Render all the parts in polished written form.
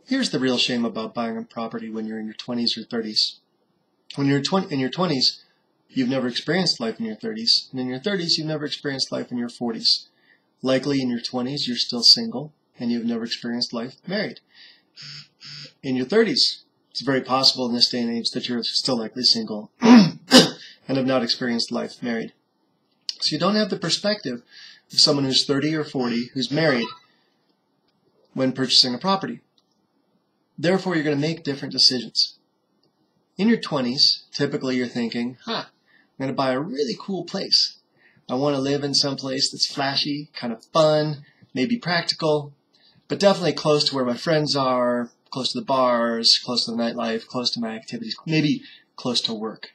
Here's the real shame about buying a property when you're in your 20s or 30s. When you're in your 20s, you've never experienced life in your 30s, and in your 30s, you've never experienced life in your 40s. Likely in your 20s, you're still single, and you've never experienced life married. In your 30s, it's very possible in this day and age that you're still likely single and have not experienced life married. So you don't have the perspective of someone who's 30 or 40 who's married when purchasing a property. Therefore, you're going to make different decisions. In your 20s, typically you're thinking, I'm going to buy a really cool place. I want to live in some place that's flashy, kind of fun, maybe practical, but definitely close to where my friends are, close to the bars, close to the nightlife, close to my activities, maybe close to work.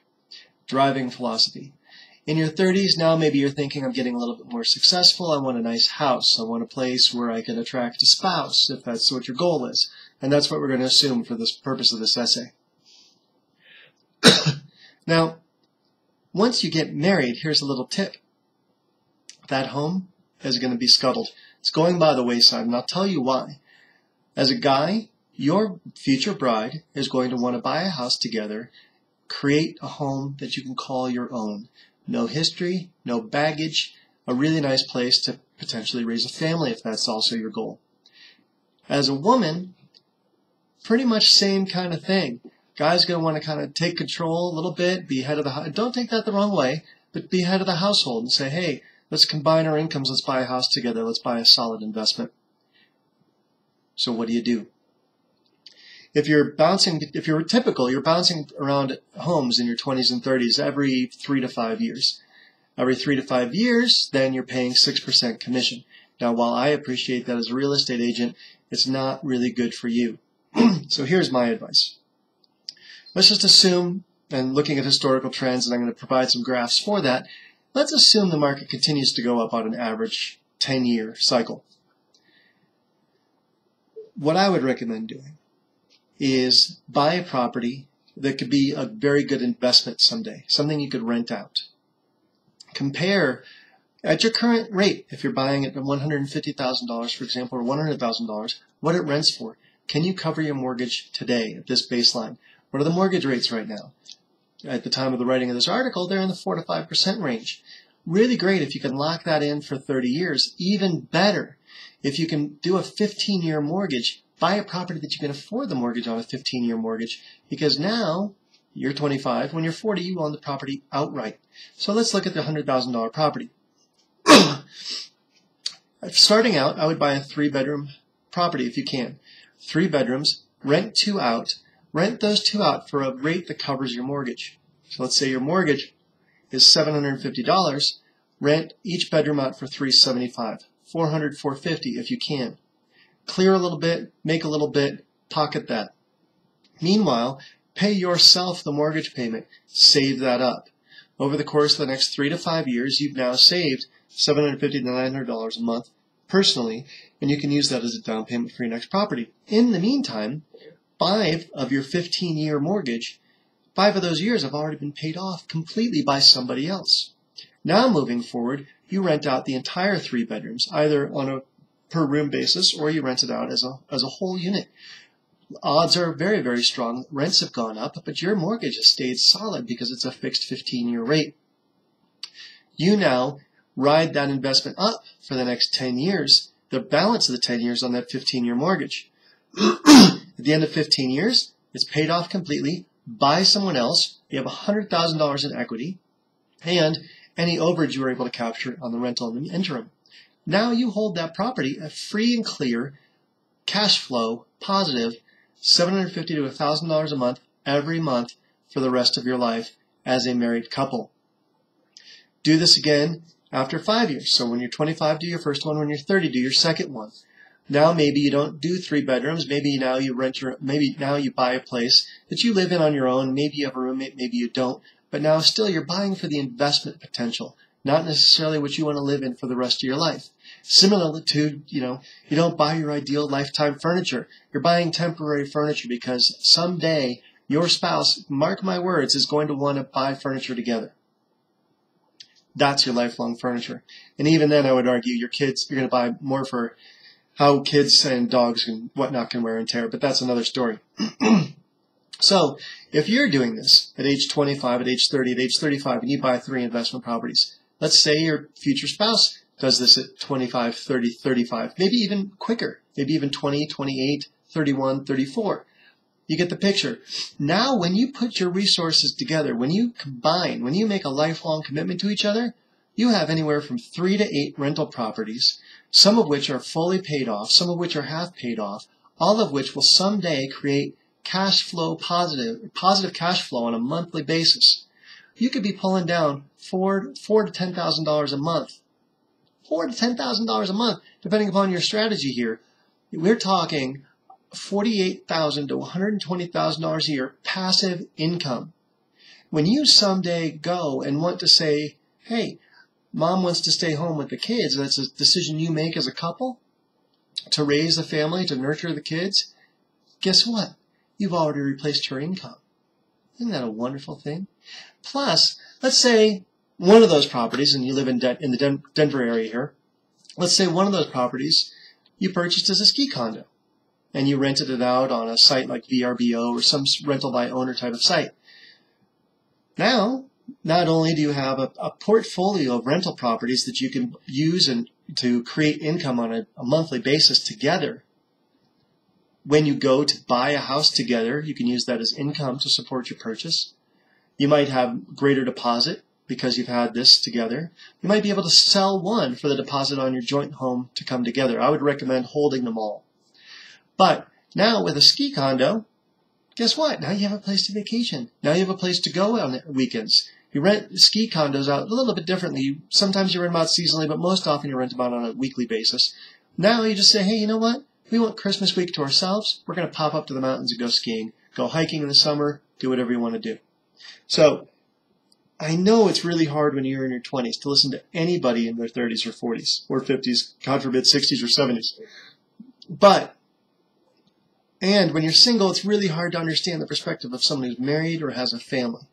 Driving philosophy. In your 30s now, maybe you're thinking, I'm getting a little bit more successful. I want a nice house. I want a place where I can attract a spouse, if that's what your goal is. And that's what we're going to assume for this purpose of this essay. Now, once you get married, here's a little tip. That home is going to be scuttled. It's going by the wayside, and I'll tell you why. As a guy, your future bride is going to want to buy a house together, create a home that you can call your own. No history, no baggage, a really nice place to potentially raise a family if that's also your goal. As a woman, pretty much same kind of thing. Guy's going to want to kind of take control a little bit, be head of the house. Don't take that the wrong way, but be head of the household and say, hey, let's combine our incomes, let's buy a house together, let's buy a solid investment. So what do? If you're typical, you're bouncing around homes in your 20s and 30s every 3 to 5 years. Every 3 to 5 years, then you're paying 6% commission. Now, while I appreciate that as a real estate agent, it's not really good for you. So here's my advice. Let's just assume, and looking at historical trends, and I'm going to provide some graphs for that, let's assume the market continues to go up on an average 10-year cycle. What I would recommend doing is buy a property that could be a very good investment someday, something you could rent out. Compare at your current rate, if you're buying it at $150,000, for example, or $100,000, what it rents for. Can you cover your mortgage today at this baseline? What are the mortgage rates right now? At the time of the writing of this article, they're in the 4 to 5% range. Really great if you can lock that in for 30 years. Even better if you can do a 15-year mortgage. Buy a property that you can afford the mortgage on a 15-year mortgage, because now you're 25. When you're 40, you own the property outright. So let's look at the $100,000 property. Starting out, I would buy a 3-bedroom property if you can. 3 bedrooms, rent 2 out. Rent those 2 out for a rate that covers your mortgage. So let's say your mortgage is $750. Rent each bedroom out for $375. $400, $450 if you can. Clear a little bit, make a little bit, pocket that. Meanwhile, pay yourself the mortgage payment. Save that up. Over the course of the next 3 to 5 years, you've now saved $750 to $900 a month personally, and you can use that as a down payment for your next property. In the meantime, 5 of your 15-year mortgage, 5 of those years have already been paid off completely by somebody else. Now moving forward, you rent out the entire 3 bedrooms, either on a per room basis or you rent it out as a whole unit. Odds are very, very strong. Rents have gone up, but your mortgage has stayed solid because it's a fixed 15-year rate. You now ride that investment up for the next 10 years, the balance of the 10 years on that 15-year mortgage. At the end of 15 years, it's paid off completely by someone else. You have $100,000 in equity and any overage you were able to capture on the rental in the interim. Now you hold that property at free and clear, cash flow, positive, $750 to $1,000 a month every month for the rest of your life as a married couple. Do this again after 5 years. So when you're 25, do your first one. When you're 30, do your second one. Now maybe you don't do 3 bedrooms. Maybe now you buy a place that you live in on your own. Maybe you have a roommate, maybe you don't. But now still you're buying for the investment potential, not necessarily what you want to live in for the rest of your life. Similar to, you don't buy your ideal lifetime furniture. You're buying temporary furniture because someday your spouse, mark my words, is going to want to buy furniture together. That's your lifelong furniture. And even then, I would argue your kids, you're going to buy more for how kids and dogs and whatnot can wear and tear, but that's another story. So if you're doing this at age 25, at age 30, at age 35, and you buy 3 investment properties, let's say your future spouse does this at 25, 30, 35, maybe even quicker, maybe even 20, 28, 31, 34. You get the picture. Now, when you put your resources together, when you combine, when you make a lifelong commitment to each other, you have anywhere from 3 to 8 rental properties, some of which are fully paid off, some of which are half paid off, all of which will someday create cash flow positive cash flow on a monthly basis. You could be pulling down $4,000 to $10,000 a month. $4,000 to $10,000 a month, depending upon your strategy here. We're talking $48,000 to $120,000 a year passive income. When you someday go and want to say, hey, mom wants to stay home with the kids, that's a decision you make as a couple to raise the family, to nurture the kids, guess what? You've already replaced her income. Isn't that a wonderful thing? Plus, let's say one of those properties, and you live in the Denver area here, let's say one of those properties you purchased as a ski condo, and you rented it out on a site like VRBO or some rental by owner type of site. Now, not only do you have a portfolio of rental properties that you can use and to create income on a monthly basis together. When you go to buy a house together, you can use that as income to support your purchase. You might have greater deposit because you've had this together. You might be able to sell one for the deposit on your joint home to come together. I would recommend holding them all. But now with a ski condo, guess what? Now you have a place to vacation. Now you have a place to go on weekends. You rent ski condos out a little bit differently. Sometimes you rent them out seasonally, but most often you rent them out on a weekly basis. Now you just say, hey, you know what? We want Christmas week to ourselves. We're going to pop up to the mountains and go skiing, go hiking in the summer, do whatever you want to do. So I know it's really hard when you're in your 20s to listen to anybody in their 30s or 40s or 50s, God forbid 60s or 70s. And when you're single, it's really hard to understand the perspective of someone who's married or has a family.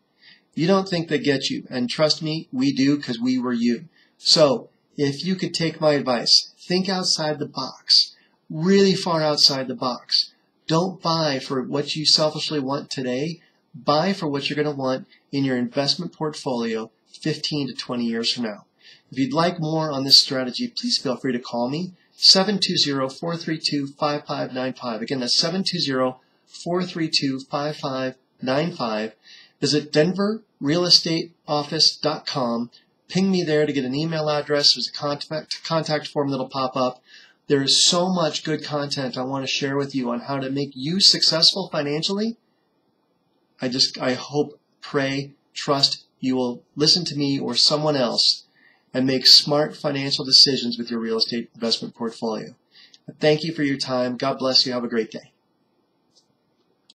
You don't think they get you. And trust me, we do, because we were you. So if you could take my advice, think outside the box, really far outside the box. Don't buy for what you selfishly want today. Buy for what you're going to want in your investment portfolio 15 to 20 years from now. If you'd like more on this strategy, please feel free to call me. 720-432-5595. Again, that's 720-432-5595. Visit denverrealestateoffice.com. Ping me there to get an email address. There's a contact form that'll pop up. There is so much good content I want to share with you on how to make you successful financially. I hope, pray, trust you will listen to me or someone else and make smart financial decisions with your real estate investment portfolio. Thank you for your time. God bless you. Have a great day.